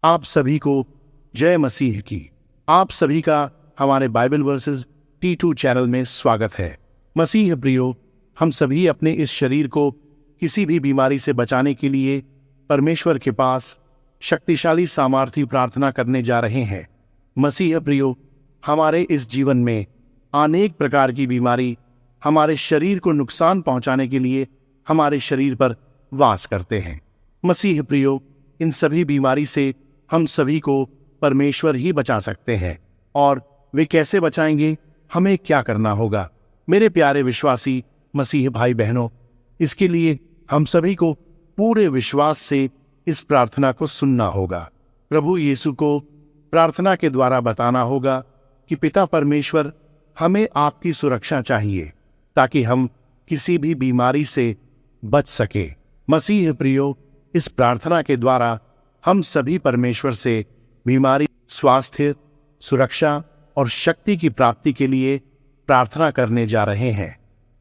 आप सभी को जय मसीह की। आप सभी का हमारे बाइबल वर्सेस T2 चैनल में स्वागत है। मसीह प्रियो, हम सभी अपने इस शरीर को किसी भी बीमारी से बचाने के लिए परमेश्वर के पास शक्तिशाली सामर्थी प्रार्थना करने जा रहे हैं। मसीह प्रियो, हमारे इस जीवन में अनेक प्रकार की बीमारी हमारे शरीर को नुकसान पहुंचाने के लिए हमारे शरीर पर वास करते हैं। मसीह प्रियो, इन सभी बीमारी से हम सभी को परमेश्वर ही बचा सकते हैं। और वे कैसे बचाएंगे, हमें क्या करना होगा? मेरे प्यारे विश्वासी मसीह भाई बहनों, इसके लिए हम सभी को पूरे विश्वास से इस प्रार्थना को सुनना होगा। प्रभु यीशु को प्रार्थना के द्वारा बताना होगा कि पिता परमेश्वर, हमें आपकी सुरक्षा चाहिए ताकि हम किसी भी बीमारी से बच सके। मसीह प्रियो, इस प्रार्थना के द्वारा हम सभी परमेश्वर से बीमारी, स्वास्थ्य, सुरक्षा और शक्ति की प्राप्ति के लिए प्रार्थना करने जा रहे हैं।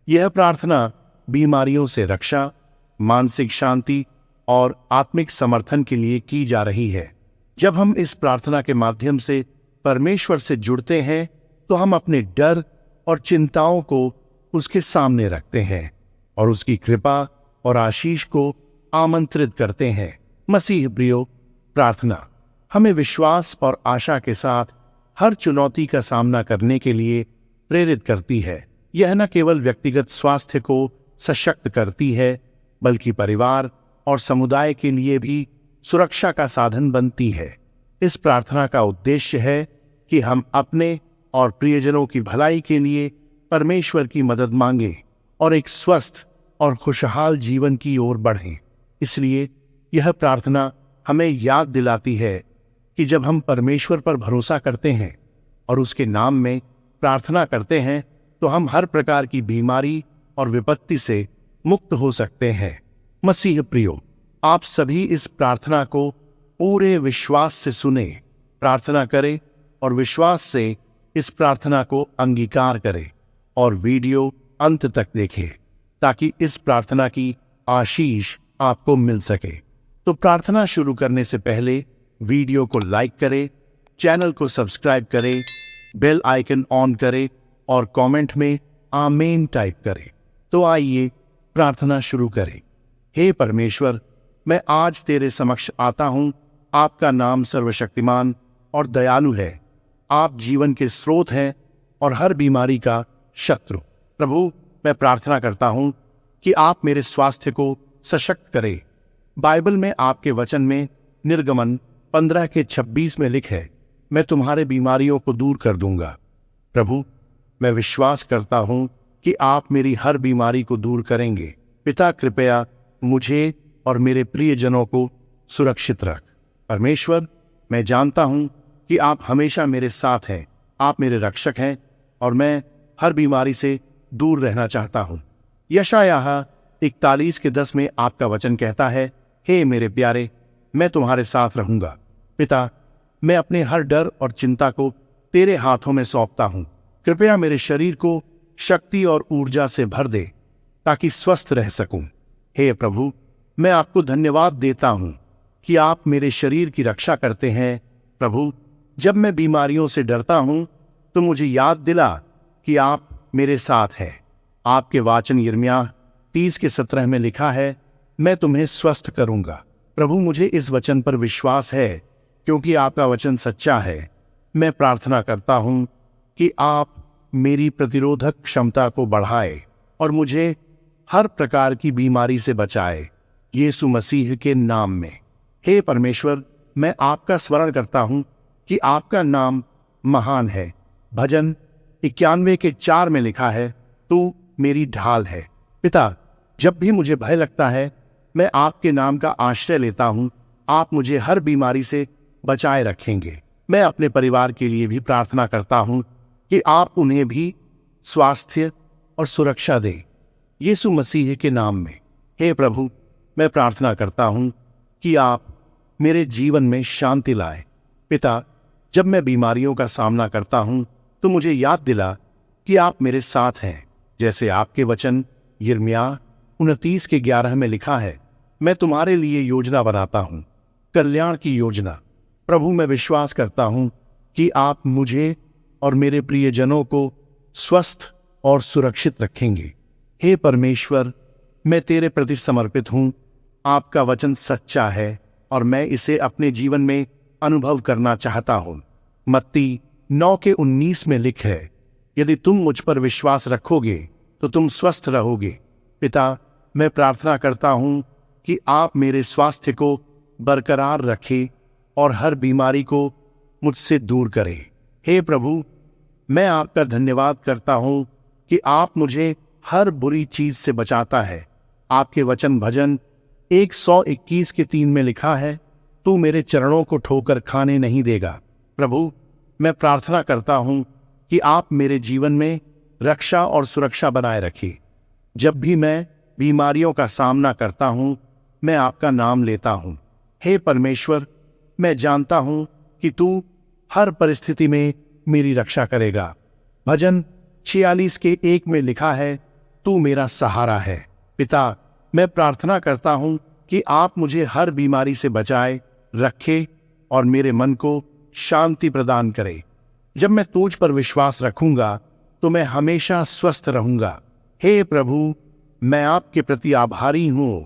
यह प्रार्थना बीमारियों से रक्षा, मानसिक शांति और आत्मिक समर्थन के लिए की जा रही है। जब हम इस प्रार्थना के माध्यम से परमेश्वर से जुड़ते हैं तो हम अपने डर और चिंताओं को उसके सामने रखते हैं और उसकी कृपा और आशीष को आमंत्रित करते हैं। मसीह प्रियो, प्रार्थना हमें विश्वास और आशा के साथ हर चुनौती का सामना करने के लिए प्रेरित करती है। यह न केवल व्यक्तिगत स्वास्थ्य को सशक्त करती है, बल्कि परिवार और समुदाय के लिए भी सुरक्षा का साधन बनती है। इस प्रार्थना का उद्देश्य है कि हम अपने और प्रियजनों की भलाई के लिए परमेश्वर की मदद मांगें और एक स्वस्थ और खुशहाल जीवन की ओर बढ़ें। इसलिए यह प्रार्थना हमें याद दिलाती है कि जब हम परमेश्वर पर भरोसा करते हैं और उसके नाम में प्रार्थना करते हैं तो हम हर प्रकार की बीमारी और विपत्ति से मुक्त हो सकते हैं। मसीह प्रियो, आप सभी इस प्रार्थना को पूरे विश्वास से सुने, प्रार्थना करें और विश्वास से इस प्रार्थना को अंगीकार करें और वीडियो अंत तक देखें ताकि इस प्रार्थना की आशीष आपको मिल सके। तो प्रार्थना शुरू करने से पहले वीडियो को लाइक करें, चैनल को सब्सक्राइब करें, बेल आइकन ऑन करें और कमेंट में आमीन टाइप करें। तो आइए प्रार्थना शुरू करें। हे परमेश्वर, मैं आज तेरे समक्ष आता हूं। आपका नाम सर्वशक्तिमान और दयालु है। आप जीवन के स्रोत हैं और हर बीमारी का शत्रु। प्रभु, मैं प्रार्थना करता हूं कि आप मेरे स्वास्थ्य को सशक्त करें। बाइबल में आपके वचन में निर्गमन 15:26 में लिखा है, मैं तुम्हारे बीमारियों को दूर कर दूंगा। प्रभु, मैं विश्वास करता हूं कि आप मेरी हर बीमारी को दूर करेंगे। पिता, कृपया मुझे और मेरे प्रियजनों को सुरक्षित रख। परमेश्वर, मैं जानता हूं कि आप हमेशा मेरे साथ हैं। आप मेरे रक्षक हैं और मैं हर बीमारी से दूर रहना चाहता हूं। यशायाह 41:10 में आपका वचन कहता है, हे मेरे प्यारे, मैं तुम्हारे साथ रहूंगा। पिता, मैं अपने हर डर और चिंता को तेरे हाथों में सौंपता हूं। कृपया मेरे शरीर को शक्ति और ऊर्जा से भर दे ताकि स्वस्थ रह सकूं। हे प्रभु, मैं आपको धन्यवाद देता हूं कि आप मेरे शरीर की रक्षा करते हैं। प्रभु, जब मैं बीमारियों से डरता हूं तो मुझे याद दिला कि आप मेरे साथ हैं। आपके वाचन यिर्मयाह 30:17 में लिखा है, मैं तुम्हें स्वस्थ करूंगा। प्रभु, मुझे इस वचन पर विश्वास है क्योंकि आपका वचन सच्चा है। मैं प्रार्थना करता हूं कि आप मेरी प्रतिरोधक क्षमता को बढ़ाए और मुझे हर प्रकार की बीमारी से बचाए, यीशु मसीह के नाम में। हे परमेश्वर, मैं आपका स्मरण करता हूं कि आपका नाम महान है। भजन 91:4 में लिखा है, तू मेरी ढाल है। पिता, जब भी मुझे भय लगता है, मैं आपके नाम का आश्रय लेता हूं। आप मुझे हर बीमारी से बचाए रखेंगे। मैं अपने परिवार के लिए भी प्रार्थना करता हूं कि आप उन्हें भी स्वास्थ्य और सुरक्षा दें, यीशु मसीह के नाम में। हे प्रभु, मैं प्रार्थना करता हूं कि आप मेरे जीवन में शांति लाए। पिता, जब मैं बीमारियों का सामना करता हूं तो मुझे याद दिला कि आप मेरे साथ हैं। जैसे आपके वचन यिर्मयाह 29:11 में लिखा है, मैं तुम्हारे लिए योजना बनाता हूं, कल्याण की योजना, प्रभु, मैं विश्वास करता हूं कि आप मुझे और मेरे प्रियजनों को स्वस्थ और सुरक्षित रखेंगे। हे परमेश्वर, मैं तेरे प्रति समर्पित हूं। आपका वचन सच्चा है और मैं इसे अपने जीवन में अनुभव करना चाहता हूं। मत्ती 9:19 में लिख है, यदि तुम मुझ पर विश्वास रखोगे तो तुम स्वस्थ रहोगे। पिता, मैं प्रार्थना करता हूं कि आप मेरे स्वास्थ्य को बरकरार रखें और हर बीमारी को मुझसे दूर करें। हे प्रभु, मैं आपका धन्यवाद करता हूं कि आप मुझे हर बुरी चीज से बचाता है। आपके वचन भजन 121:3 में लिखा है, तू मेरे चरणों को ठोकर खाने नहीं देगा। प्रभु, मैं प्रार्थना करता हूं कि आप मेरे जीवन में रक्षा और सुरक्षा बनाए रखें। जब भी मैं बीमारियों का सामना करता हूं, मैं आपका नाम लेता हूं। हे परमेश्वर, मैं जानता हूं कि तू हर परिस्थिति में मेरी रक्षा करेगा। भजन 46:1 में लिखा है, तू मेरा सहारा है। पिता, मैं प्रार्थना करता हूं कि आप मुझे हर बीमारी से बचाए रखे और मेरे मन को शांति प्रदान करे। जब मैं तुझ पर विश्वास रखूंगा तो मैं हमेशा स्वस्थ रहूंगा। हे प्रभु, मैं आपके प्रति आभारी हूं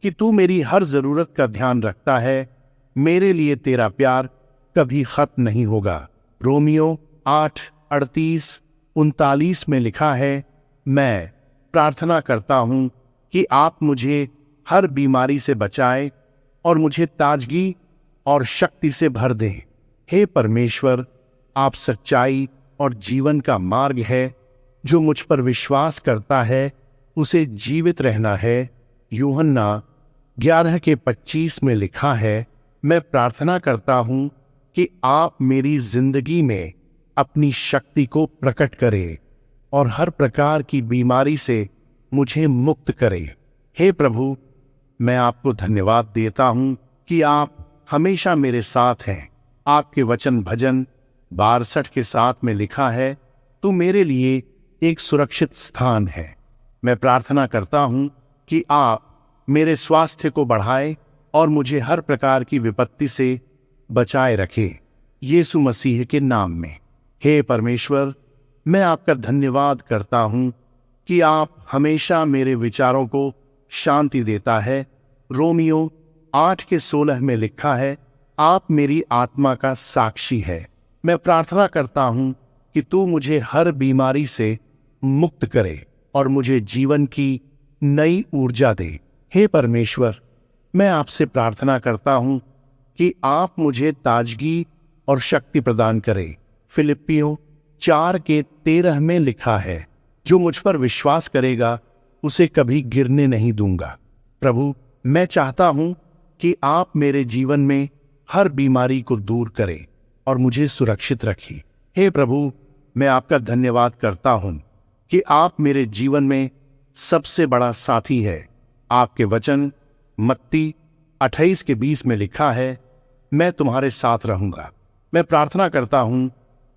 कि तू मेरी हर जरूरत का ध्यान रखता है। मेरे लिए तेरा प्यार कभी खत्म नहीं होगा। रोमियो 8:38-39 में लिखा है, मैं प्रार्थना करता हूं कि आप मुझे हर बीमारी से बचाए और मुझे ताजगी और शक्ति से भर दें। हे परमेश्वर, आप सच्चाई और जीवन का मार्ग है। जो मुझ पर विश्वास करता है उसे जीवित रहना है। यूहन्ना 11:25 में लिखा है, मैं प्रार्थना करता हूं कि आप मेरी जिंदगी में अपनी शक्ति को प्रकट करें और हर प्रकार की बीमारी से मुझे मुक्त करें। हे प्रभु, मैं आपको धन्यवाद देता हूं कि आप हमेशा मेरे साथ हैं। आपके वचन भजन 62:7 में लिखा है, तू मेरे लिए एक सुरक्षित स्थान है। मैं प्रार्थना करता हूं कि आप मेरे स्वास्थ्य को बढ़ाएं और मुझे हर प्रकार की विपत्ति से बचाए रखें, यीशु मसीह के नाम में। हे परमेश्वर, मैं आपका धन्यवाद करता हूं कि आप हमेशा मेरे विचारों को शांति देता है। रोमियो 8:16 में लिखा है, आप मेरी आत्मा का साक्षी है। मैं प्रार्थना करता हूं कि तू मुझे हर बीमारी से मुक्त करे और मुझे जीवन की नई ऊर्जा दे। हे परमेश्वर, मैं आपसे प्रार्थना करता हूं कि आप मुझे ताजगी और शक्ति प्रदान करें। फिलिप्पियों 4:13 में लिखा है, जो मुझ पर विश्वास करेगा उसे कभी गिरने नहीं दूंगा। प्रभु, मैं चाहता हूं कि आप मेरे जीवन में हर बीमारी को दूर करें और मुझे सुरक्षित रखें। हे प्रभु, मैं आपका धन्यवाद करता हूं कि आप मेरे जीवन में सबसे बड़ा साथी है। आपके वचन मत्ती 28:20 में लिखा है, मैं तुम्हारे साथ रहूंगा। मैं प्रार्थना करता हूं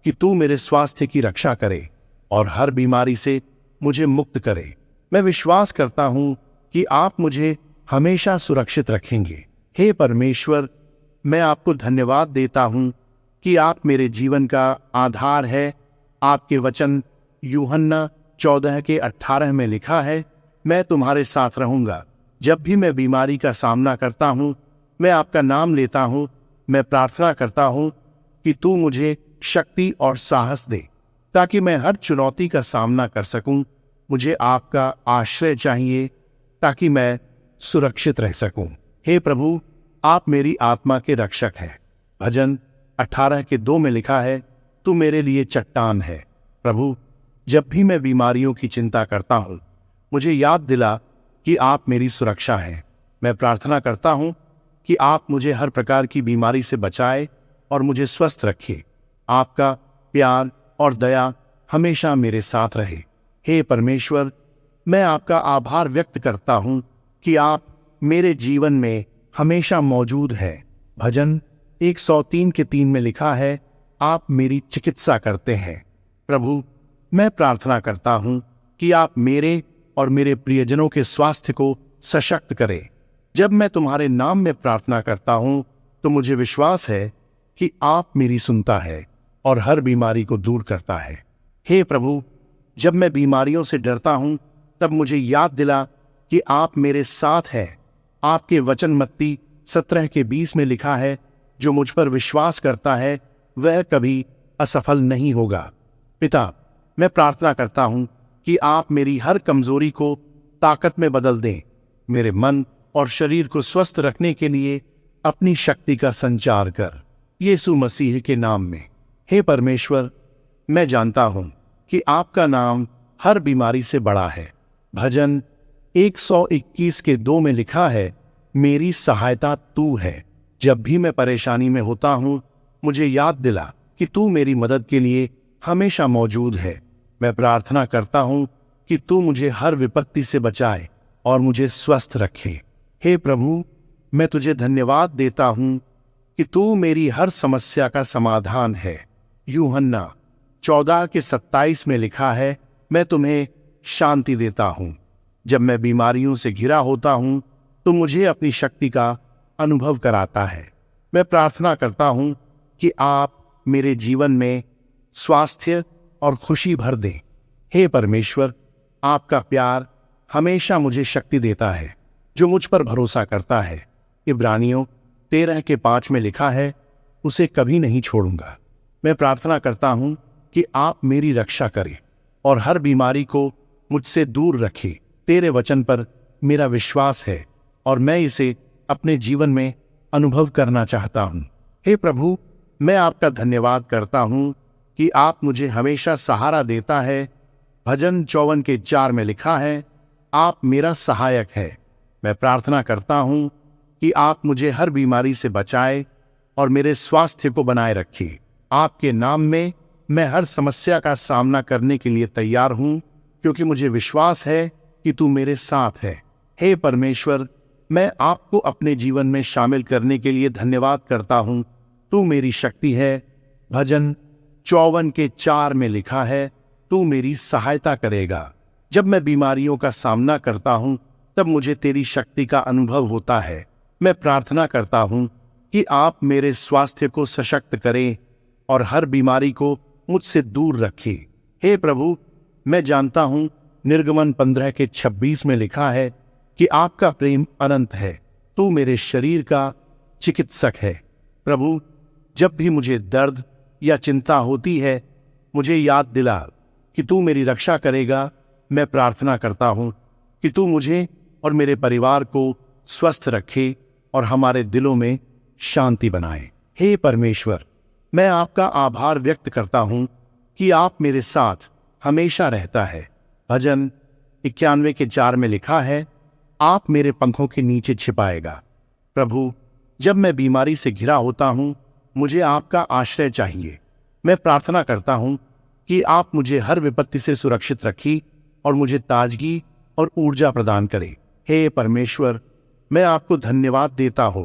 कि तू मेरे स्वास्थ्य की रक्षा करे और हर बीमारी से मुझे मुक्त करे। मैं विश्वास करता हूं कि आप मुझे हमेशा सुरक्षित रखेंगे। हे परमेश्वर, मैं आपको धन्यवाद देता हूं कि आप मेरे जीवन का आधार है। आपके वचन यूहन्ना 14:18 में लिखा है, मैं तुम्हारे साथ रहूंगा। जब भी मैं बीमारी का सामना करता हूं, मैं आपका नाम लेता हूं। मैं प्रार्थना करता हूं कि तू मुझे शक्ति और साहस दे ताकि मैं हर चुनौती का सामना कर सकूं। मुझे आपका आश्रय चाहिए ताकि मैं सुरक्षित रह सकूं। हे प्रभु, आप मेरी आत्मा के रक्षक हैं। भजन 18:2 में लिखा है, तू मेरे लिए चट्टान है। प्रभु, जब भी मैं बीमारियों की चिंता करता हूं, मुझे याद दिला कि आप मेरी सुरक्षा हैं। मैं प्रार्थना करता हूं कि आप मुझे हर प्रकार की बीमारी से बचाए और मुझे स्वस्थ रखे। आपका प्यार और दया हमेशा मेरे साथ रहे। हे परमेश्वर, मैं आपका आभार व्यक्त करता हूं कि आप मेरे जीवन में हमेशा मौजूद हैं। भजन 103:3 में लिखा है, आप मेरी चिकित्सा करते हैं। प्रभु, मैं प्रार्थना करता हूं कि आप मेरे और मेरे प्रियजनों के स्वास्थ्य को सशक्त करें। जब मैं तुम्हारे नाम में प्रार्थना करता हूं तो मुझे विश्वास है कि आप मेरी सुनता है और हर बीमारी को दूर करता है। हे प्रभु, जब मैं बीमारियों से डरता हूं तब मुझे याद दिला कि आप मेरे साथ हैं। आपके वचन मत्ती 17:20 में लिखा है, जो मुझ पर विश्वास करता है वह कभी असफल नहीं होगा। पिता, मैं प्रार्थना करता हूं कि आप मेरी हर कमजोरी को ताकत में बदल दें। मेरे मन और शरीर को स्वस्थ रखने के लिए अपनी शक्ति का संचार कर, यीशु मसीह के नाम में। हे परमेश्वर, मैं जानता हूं कि आपका नाम हर बीमारी से बड़ा है। भजन 121:2 में लिखा है, मेरी सहायता तू है। जब भी मैं परेशानी में होता हूं, मुझे याद दिला कि तू मेरी मदद के लिए हमेशा मौजूद है। मैं प्रार्थना करता हूं कि तू मुझे हर विपत्ति से बचाए और मुझे स्वस्थ रखे। हे प्रभु, मैं तुझे धन्यवाद देता हूं कि तू मेरी हर समस्या का समाधान है। यूहन्ना 14:27 में लिखा है, मैं तुम्हें शांति देता हूं। जब मैं बीमारियों से घिरा होता हूं तो मुझे अपनी शक्ति का अनुभव कराता है। मैं प्रार्थना करता हूं कि आप मेरे जीवन में स्वास्थ्य और खुशी भर दें। हे परमेश्वर, आपका प्यार हमेशा मुझे शक्ति देता है। जो मुझ पर भरोसा करता है, इब्रानियों 13:5 में लिखा है, उसे कभी नहीं छोड़ूंगा। मैं प्रार्थना करता हूं कि आप मेरी रक्षा करें और हर बीमारी को मुझसे दूर रखें। तेरे वचन पर मेरा विश्वास है और मैं इसे अपने जीवन में अनुभव करना चाहता हूं। हे प्रभु, मैं आपका धन्यवाद करता हूं कि आप मुझे हमेशा सहारा देता है। भजन 54:4 में लिखा है, आप मेरा सहायक है। मैं प्रार्थना करता हूं कि आप मुझे हर बीमारी से बचाए और मेरे स्वास्थ्य को बनाए रखें। आपके नाम में मैं हर समस्या का सामना करने के लिए तैयार हूं, क्योंकि मुझे विश्वास है कि तू मेरे साथ है। हे परमेश्वर, मैं आपको अपने जीवन में शामिल करने के लिए धन्यवाद करता हूं। तू मेरी शक्ति है। भजन 54:4 में लिखा है, तू मेरी सहायता करेगा। जब मैं बीमारियों का सामना करता हूं तब मुझे तेरी शक्ति का अनुभव होता है। मैं प्रार्थना करता हूं कि आप मेरे स्वास्थ्य को सशक्त करें और हर बीमारी को मुझसे दूर रखें। हे प्रभु, मैं जानता हूं निर्गमन 15:26 में लिखा है कि आपका प्रेम अनंत है। तू मेरे शरीर का चिकित्सक है। प्रभु, जब भी मुझे दर्द या चिंता होती है, मुझे याद दिला कि तू मेरी रक्षा करेगा। मैं प्रार्थना करता हूं कि तू मुझे और मेरे परिवार को स्वस्थ रखे और हमारे दिलों में शांति बनाए। हे परमेश्वर, मैं आपका आभार व्यक्त करता हूं कि आप मेरे साथ हमेशा रहता है। भजन 91:4 में लिखा है, आप मेरे पंखों के नीचे छिपाएगा। प्रभु, जब मैं बीमारी से घिरा होता हूं, मुझे आपका आश्रय चाहिए। मैं प्रार्थना करता हूं कि आप मुझे हर विपत्ति से सुरक्षित रखी और मुझे ताजगी और ऊर्जा प्रदान करें। हे परमेश्वर, मैं आपको धन्यवाद देता हूं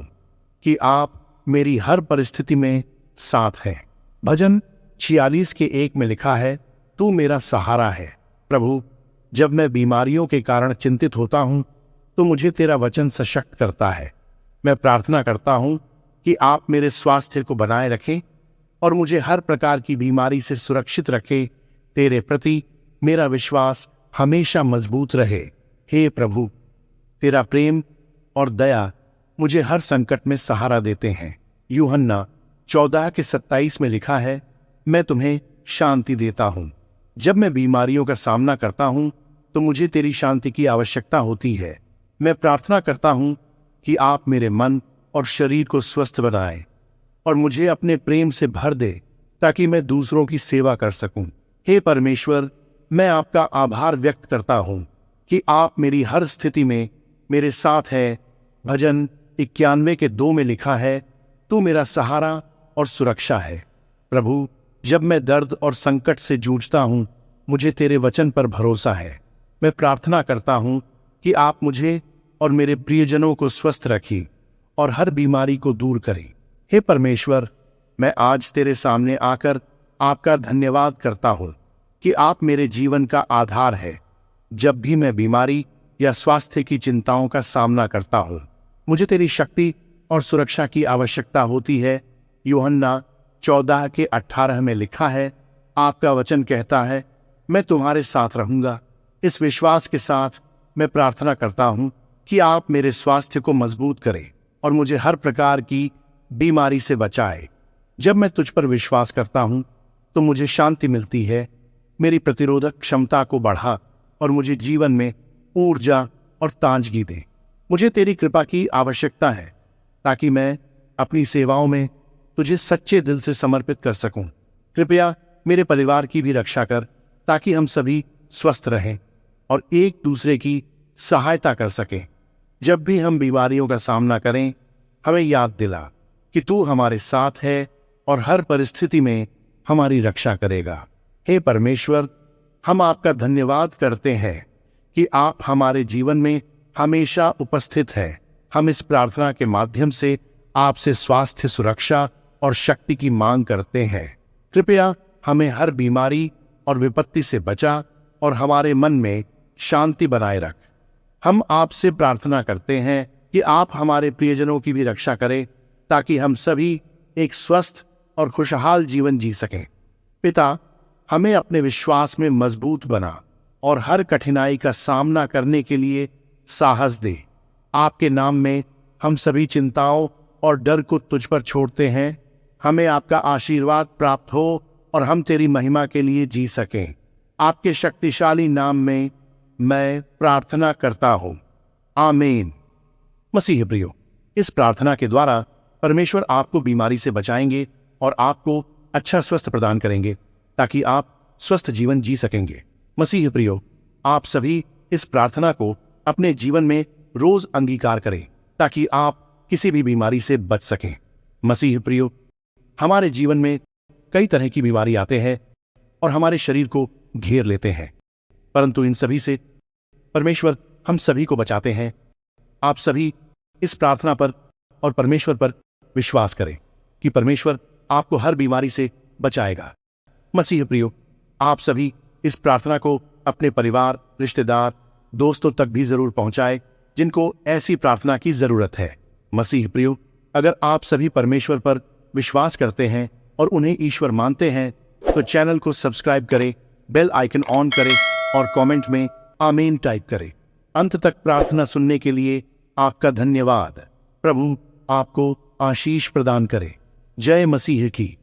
कि आप मेरी हर परिस्थिति में साथ हैं। भजन 46:1 में लिखा है, तू मेरा सहारा है। प्रभु, जब मैं बीमारियों के कारण चिंतित होता हूं तो मुझे तेरा वचन सशक्त करता है। मैं प्रार्थना करता हूं कि आप मेरे स्वास्थ्य को बनाए रखें और मुझे हर प्रकार की बीमारी से सुरक्षित रखें। तेरे प्रति मेरा विश्वास हमेशा मजबूत रहे। हे प्रभु, तेरा प्रेम और दया मुझे हर संकट में सहारा देते हैं। यूहन्ना 14:27 में लिखा है, मैं तुम्हें शांति देता हूं। जब मैं बीमारियों का सामना करता हूं तो मुझे तेरी शांति की आवश्यकता होती है। मैं प्रार्थना करता हूं कि आप मेरे मन और शरीर को स्वस्थ बनाएं और मुझे अपने प्रेम से भर दे ताकि मैं दूसरों की सेवा कर सकूं। हे परमेश्वर, मैं आपका आभार व्यक्त करता हूं कि आप मेरी हर स्थिति में मेरे साथ हैं। भजन 91:2 में लिखा है, तू मेरा सहारा और सुरक्षा है। प्रभु, जब मैं दर्द और संकट से जूझता हूं, मुझे तेरे वचन पर भरोसा है। मैं प्रार्थना करता हूं कि आप मुझे और मेरे प्रियजनों को स्वस्थ रखें और हर बीमारी को दूर करें। हे परमेश्वर, मैं आज तेरे सामने आकर आपका धन्यवाद करता हूं कि आप मेरे जीवन का आधार है। जब भी मैं बीमारी या स्वास्थ्य की चिंताओं का सामना करता हूं, मुझे तेरी शक्ति और सुरक्षा की आवश्यकता होती है। यूहन्ना 14:18 में लिखा है, आपका वचन कहता है, मैं तुम्हारे साथ रहूंगा। इस विश्वास के साथ मैं प्रार्थना करता हूं कि आप मेरे स्वास्थ्य को मजबूत करें और मुझे हर प्रकार की बीमारी से बचाए। जब मैं तुझ पर विश्वास करता हूं तो मुझे शांति मिलती है। मेरी प्रतिरोधक क्षमता को बढ़ा और मुझे जीवन में ऊर्जा और ताजगी दे। मुझे तेरी कृपा की आवश्यकता है ताकि मैं अपनी सेवाओं में तुझे सच्चे दिल से समर्पित कर सकूं। कृपया मेरे परिवार की भी रक्षा कर ताकि हम सभी स्वस्थ रहें और एक दूसरे की सहायता कर सकें। जब भी हम बीमारियों का सामना करें, हमें याद दिला कि तू हमारे साथ है और हर परिस्थिति में हमारी रक्षा करेगा। हे परमेश्वर, हम आपका धन्यवाद करते हैं कि आप हमारे जीवन में हमेशा उपस्थित हैं। हम इस प्रार्थना के माध्यम से आपसे स्वास्थ्य, सुरक्षा और शक्ति की मांग करते हैं। कृपया हमें हर बीमारी और विपत्ति से बचा और हमारे मन में शांति बनाए रख। हम आपसे प्रार्थना करते हैं कि आप हमारे प्रियजनों की भी रक्षा करें ताकि हम सभी एक स्वस्थ और खुशहाल जीवन जी सकें। पिता, हमें अपने विश्वास में मजबूत बना और हर कठिनाई का सामना करने के लिए साहस दे। आपके नाम में हम सभी चिंताओं और डर को तुझ पर छोड़ते हैं। हमें आपका आशीर्वाद प्राप्त हो और हम तेरी महिमा के लिए जी सकें। आपके शक्तिशाली नाम में मैं प्रार्थना करता हूं, आमीन। मसीह प्रियो, इस प्रार्थना के द्वारा परमेश्वर आपको बीमारी से बचाएंगे और आपको अच्छा स्वस्थ प्रदान करेंगे ताकि आप स्वस्थ जीवन जी सकेंगे। मसीह प्रियो, आप सभी इस प्रार्थना को अपने जीवन में रोज अंगीकार करें ताकि आप किसी भी बीमारी से बच सकें। मसीह प्रियो, हमारे जीवन में कई तरह की बीमारी आते हैं और हमारे शरीर को घेर लेते हैं, परंतु इन सभी से परमेश्वर हम सभी को बचाते हैं। आप सभी इस प्रार्थना पर और परमेश्वर पर विश्वास करें कि परमेश्वर आपको हर बीमारी से बचाएगा। मसीह प्रियो, आप सभी इस प्रार्थना को अपने परिवार, रिश्तेदार, दोस्तों तक भी जरूर पहुंचाएं जिनको ऐसी प्रार्थना की जरूरत है। मसीह प्रियो, अगर आप सभी परमेश्वर पर विश्वास करते हैं और उन्हें ईश्वर मानते हैं तो चैनल को सब्सक्राइब करें, बेल आइकन ऑन करें और कमेंट में आमीन टाइप करें। अंत तक प्रार्थना सुनने के लिए आपका धन्यवाद। प्रभु आपको आशीष प्रदान करे। जय मसीह की।